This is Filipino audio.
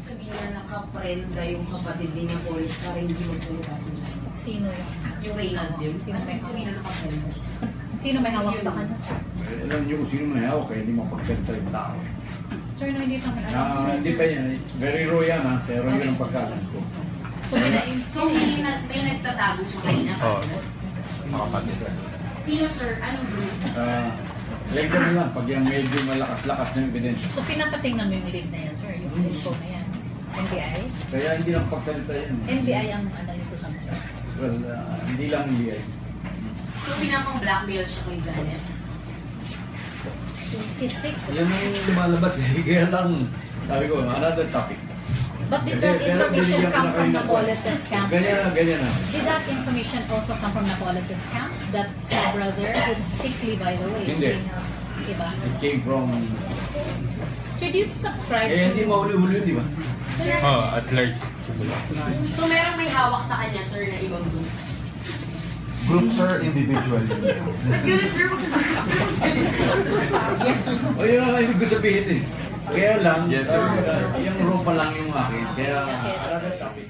sabihin na nakaprenda yung kapatid din ng Paul para hindi magsalita sila? Sino yun? Yung Reynald yun? Sino may sabihin na nakaprenda? Sino may hawak sa kanya? Alam niyo kung sino may hawak, kaya hindi mapagsalita yung tao. Sir, no, hindi kami alam. Hindi pa yan. Very raw yan ha, pero yun ang pagkalan ko. So may nagtatago sa kanya? Oo. Makapatid. Sino sir? Anong group? Later na lang, pag yung medyo malakas-lakas na yung ebidensya. So pinapatingnan mo yung lead na yan, sir? Yung info na yan? NBI? Kaya hindi lang pagsalita yan. NBI ang ano nito sa mga. Well, hindi lang NBI. So pinapang-blackmail siya kay Janet? He's sick. Yan ang lumalabas eh. Kaya lang, sabi ko, another topic. But did that information come from Napoles' camp, sir? Ganyan na. Did that information also come from Napoles' camp? That brother who's sickly, by the way? Hindi. Diba? It came from... So do you subscribe Eh, hindi mahuli-huli yun, di ba? Oo, at large. So merong may hawak sa kanya sir na ibang group? Group, sir, individual. Nag-ganit sir, yes sir. O yun ang ibig ko sabihin eh. Kaya lang, Yes, sir. yung raw pa lang yung akin. Kaya another topic.